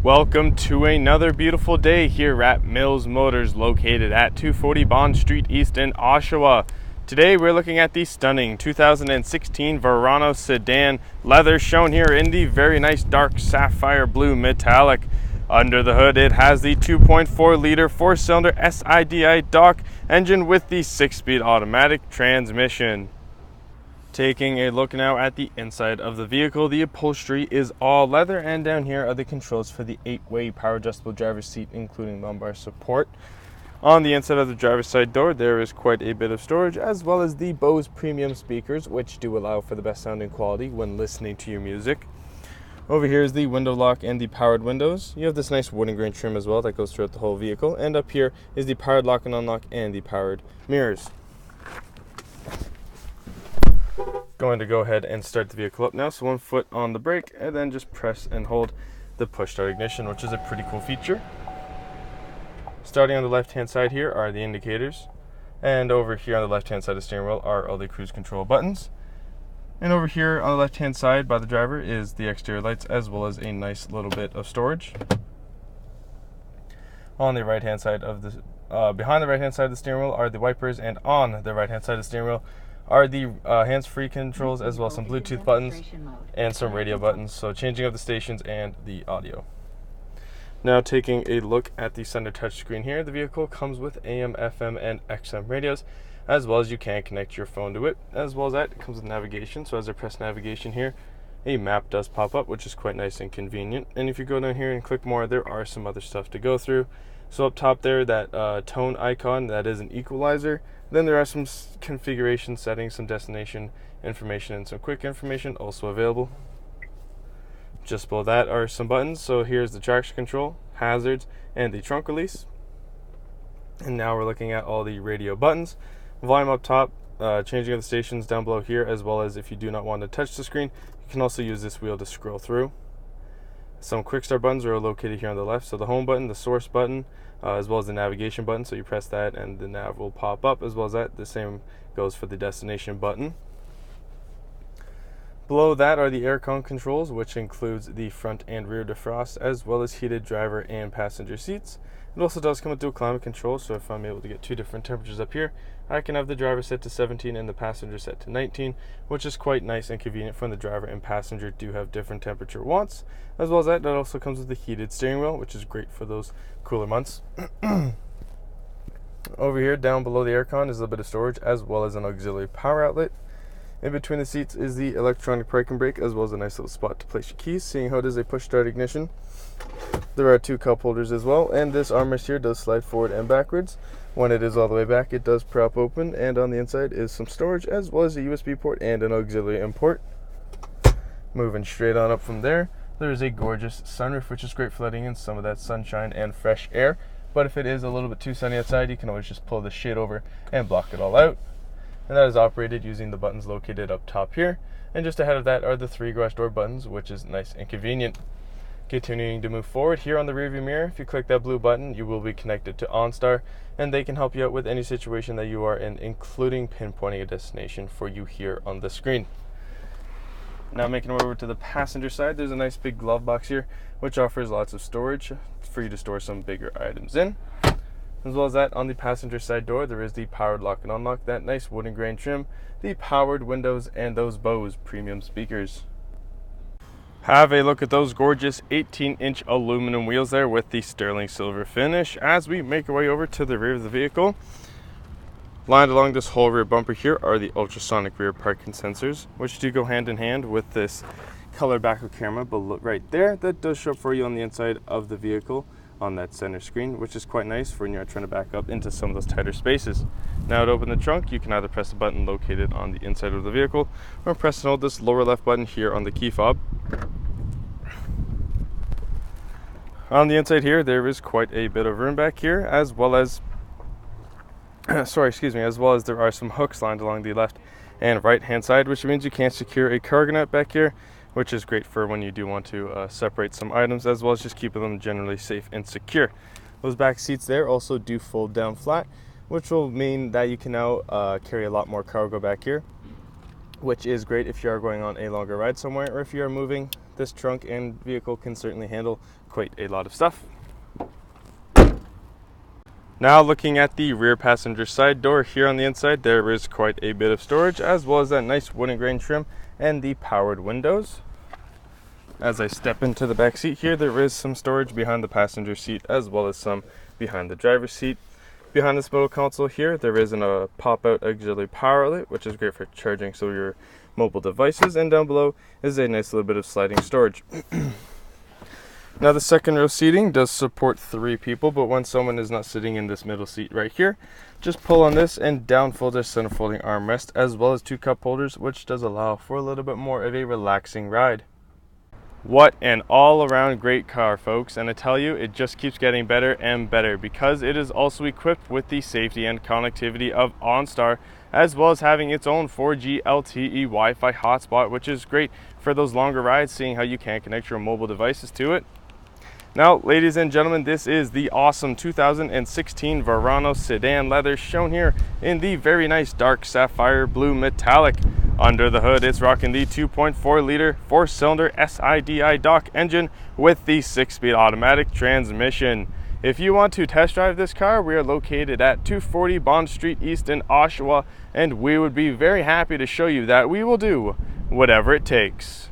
Welcome to another beautiful day here at Mills Motors, located at 240 Bond Street East in Oshawa. Today we're looking at the stunning 2016 Verano sedan leather, shown here in the very nice dark sapphire blue metallic. Under the hood it has the 2.4 liter 4-cylinder SIDI DOC engine with the 6-speed automatic transmission. Taking a look now at the inside of the vehicle, the upholstery is all leather, and down here are the controls for the 8-way power adjustable driver's seat, including lumbar support. On the inside of the driver's side door, there is quite a bit of storage, as well as the Bose premium speakers, which do allow for the best sounding quality when listening to your music. Over here is the window lock and the powered windows. You have this nice wooden grain trim as well that goes throughout the whole vehicle, and up here is the powered lock and unlock and the powered mirrors. Going to go ahead and start the vehicle up now, so 1 foot on the brake and then just press and hold the push start ignition, which is a pretty cool feature. Starting on the left hand side here are the indicators, and over here on the left hand side of the steering wheel are all the cruise control buttons, and over here on the left hand side by the driver is the exterior lights, as well as a nice little bit of storage. On the right hand side of the behind the right hand side of the steering wheel are the wipers, and on the right hand side of the steering wheel are the hands-free controls, as well as some Bluetooth buttons and some radio buttons, so changing of the stations and the audio. Now taking a look at the center touchscreen here, the vehicle comes with AM, FM, and XM radios, as well as you can connect your phone to it. As well as that, it comes with navigation, so as I press navigation here, a map does pop up, which is quite nice and convenient. And if you go down here and click more, there are some other stuff to go through. So up top there, that tone icon, that is an equalizer. Then there are some configuration settings, some destination information, and some quick information also available. Just below that are some buttons. So here's the traction control, hazards, and the trunk release. And now we're looking at all the radio buttons. Volume up top, changing of the stations down below here, as well as if you do not want to touch the screen, you can also use this wheel to scroll through. Some quick start buttons are located here on the left, so the home button, the source button, as well as the navigation button, so you press that and the nav will pop up, as well as that. The same goes for the destination button. Below that are the Aircon Controls, which includes the front and rear defrost, as well as heated driver and passenger seats. It also does come with dual climate control, so if I'm able to get 2 different temperatures up here, I can have the driver set to 17 and the passenger set to 19, which is quite nice and convenient when the driver and passenger do have different temperature wants. As well as that, that also comes with the heated steering wheel, which is great for those cooler months. Over here, down below the aircon, is a bit of storage, as well as an auxiliary power outlet. In between the seats is the electronic parking brake, as well as a nice little spot to place your keys, seeing how it is a push start ignition. There are 2 cup holders as well, and this armrest here does slide forward and backwards. When it is all the way back, it does prop open, and on the inside is some storage, as well as a USB port and an auxiliary import. Moving straight on up from there, there is a gorgeous sunroof, which is great for letting in some of that sunshine and fresh air. But if it is a little bit too sunny outside, you can always just pull the shade over and block it all out. And that is operated using the buttons located up top here. And just ahead of that are the 3 garage door buttons, which is nice and convenient. Continuing to move forward, here on the rearview mirror, if you click that blue button, you will be connected to OnStar, and they can help you out with any situation that you are in, including pinpointing a destination for you here on the screen. Now making our way over to the passenger side, there's a nice big glove box here, which offers lots of storage for you to store some bigger items in. As well as that, on the passenger side door, there is the powered lock and unlock, that nice wooden grain trim, the powered windows, and those Bose premium speakers. Have a look at those gorgeous 18-inch aluminum wheels there with the sterling silver finish as we make our way over to the rear of the vehicle. Lined along this whole rear bumper here are the ultrasonic rear parking sensors, which do go hand in hand with this color backup camera below right there that does show up for you on the inside of the vehicle on that center screen, which is quite nice for when you're trying to back up into some of those tighter spaces. Now to open the trunk, you can either press the button located on the inside of the vehicle or press and hold this lower left button here on the key fob. On the inside here, there is quite a bit of room back here, as well as as well as there are some hooks lined along the left and right hand side, which means you can secure a cargo net back here, which is great for when you do want to separate some items, as well as just keeping them generally safe and secure. Those back seats there also do fold down flat, which will mean that you can now carry a lot more cargo back here, which is great if you are going on a longer ride somewhere, or if you are moving this trunk and vehicle can certainly handle quite a lot of stuff. Now looking at the rear passenger side door, here on the inside there is quite a bit of storage, as well as that nice wooden grain trim and the powered windows. As I step into the back seat here, there is some storage behind the passenger seat as well as some behind the driver's seat. Behind this middle console here, there is a pop-out auxiliary power outlet, which is great for charging some of your mobile devices, and down below is a nice little bit of sliding storage. Now the second row seating does support 3 people, but when someone is not sitting in this middle seat right here, just pull on this and down fold this center folding armrest, as well as 2 cup holders, which does allow for a little bit more of a relaxing ride. What an all-around great car, folks, and I tell you, it just keeps getting better and better because it is also equipped with the safety and connectivity of OnStar, as well as having its own 4G LTE Wi-Fi hotspot, which is great for those longer rides, seeing how you can't connect your mobile devices to it. Now, ladies and gentlemen, this is the awesome 2016 Verano sedan leather, shown here in the very nice dark sapphire blue metallic. Under the hood, it's rocking the 2.4 liter 4-cylinder SIDI DOC engine with the 6-speed automatic transmission. If you want to test drive this car, we are located at 240 Bond Street East in Oshawa, and we would be very happy to show you that we will do whatever it takes.